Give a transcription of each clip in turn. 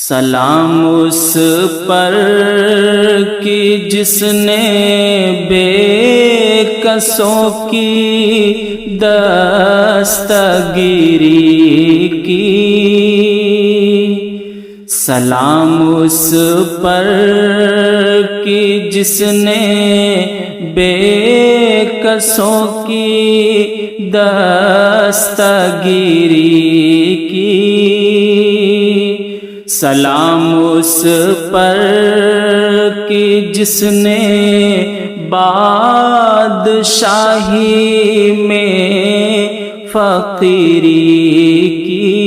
سلام اس پر کہ جس نے بے کسوں کی دستگیری کی، سلام اس پر کہ جس نے بے کسوں کی دستگیری کی، سلام اس پر کہ جس نے بادشاہی میں فقیری کی،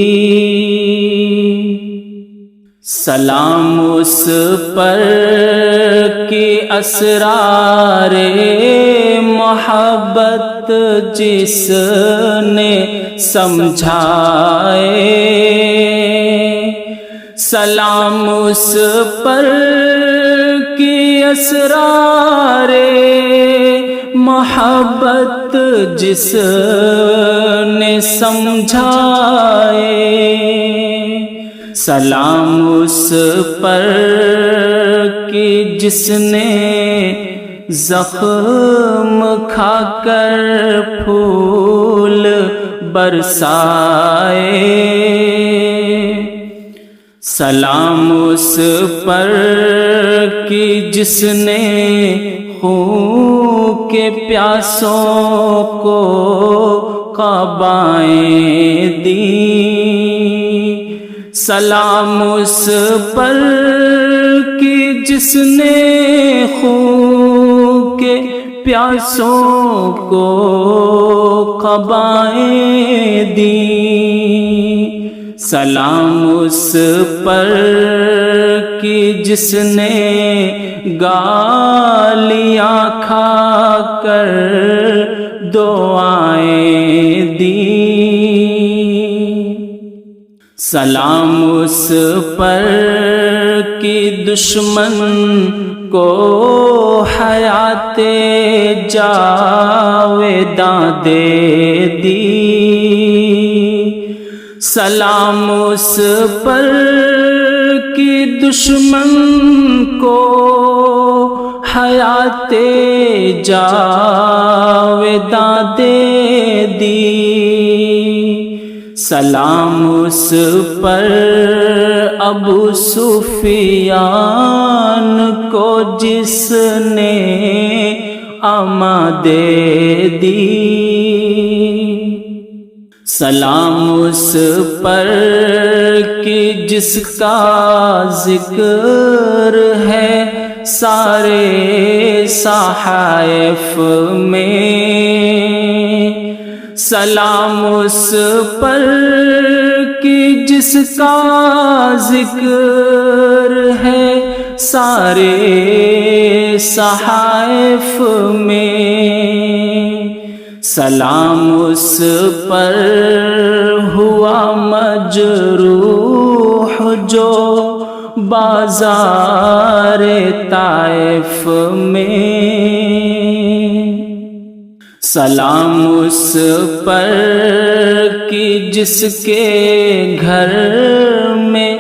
سلام اس پر کہ اسرار محبت جس نے سمجھائے، سلام اس پر کہ اسرار محبت جس نے سمجھائے، سلام اس پر کہ جس نے زخم کھا کر پھول برسائے، سلام اس پر کہ جس نے خون کے پیاسوں کو قبائیں دیں، سلام اس پر کہ جس نے خون کے پیاسوں کو قبائیں دیں، سلام اس پر کہ جس نے گالیاں کھا کر دعائیں دیں، سلام اس پر کہ دشمن کو حیات جاوداں دے دی، سلام اس پر کہ دشمن کو حیات جاوداں دے دی، سلام اس پر ابو سفیان کو جس نے اما دے دی، سلام اس پر کہ جس کا ذکر ہے سارے صحائف میں، سلام اس پر کہ جس کا ذکر ہے سارے صحائف میں، سلام اس پر ہوا مجروح جو بازار طائف میں، سلام اس پر کہ جس کے گھر میں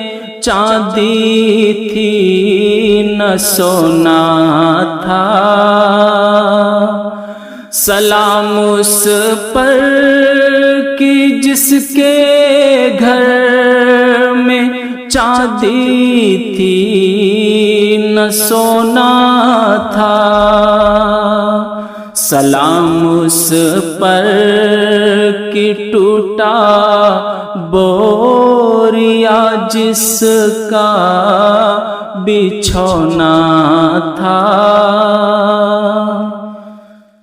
چاندی تھی نہ سونا تھا، سلام اس پر کہ جس کے گھر میں چاندی تھی نہ سونا تھا، سلام اس پر کہ ٹوٹا بوریا جس کا بچھونا تھا،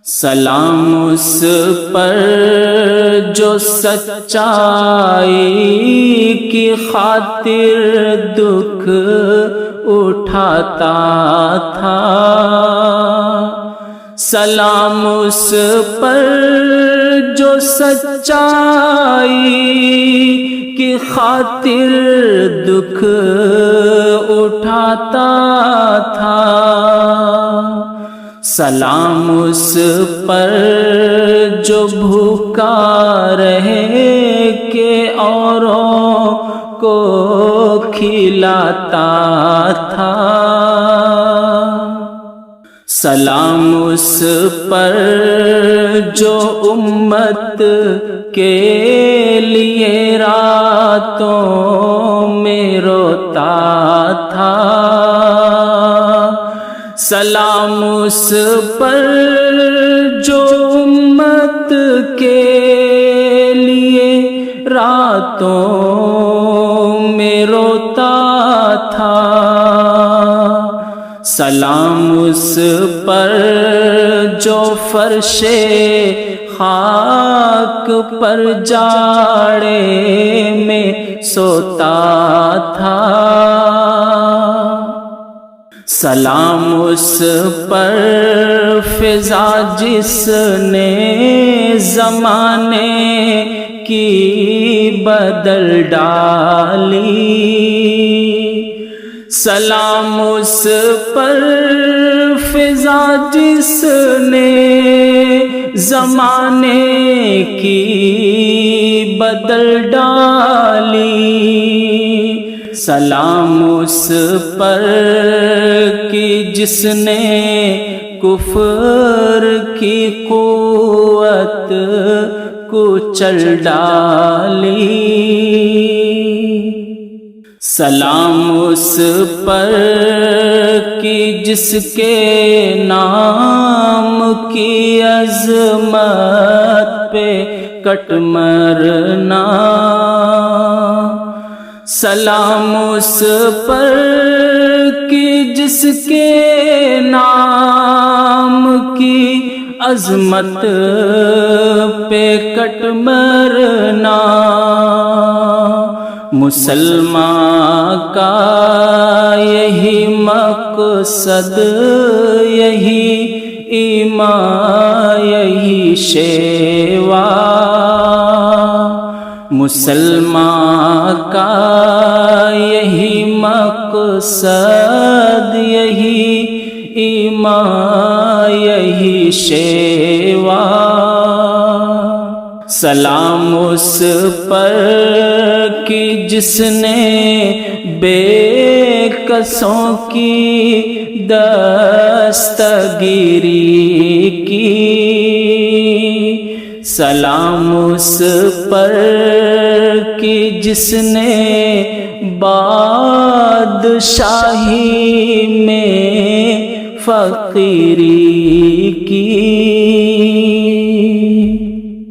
سلام اس پر جو سچائی کی خاطر دکھ اٹھاتا تھا، سلام اس پر جو سچائی کی خاطر دکھ اٹھاتا تھا، سلام اس پر جو بھوکا رہے کہ اوروں کو کھلاتا تھا، سلام اس پر جو امت کے لیے راتوں میں روتا تھا، سلام اس پر جو امت کے لیے راتوں میں روتا تھا، سلام اس پر جو فرش خاک پر جاڑے میں سوتا تھا، سلام اس پر فضا جس نے زمانے کی بدل ڈالی، سلام اس پر فضا جس نے زمانے کی بدل ڈالی، سلام اس پر کہ جس نے کفر کی قوت کچل ڈالی، سلام اس پر کہ جس کے نام کی عظمت پہ کٹ مرنا، سلام اس پر کہ جس کے نام کی عظمت پہ کٹ مرنا، مسلمان کا یہی مقصد، یہی ایمان، یہی شیوا، مسلمان کا یہی مقصد، یہی ایمان، یہی شیوا، سلام اس پر کہ جس نے بے کسوں کی دستگیری کی، سلام اس پر کہ جس نے بادشاہی میں فقیری کی،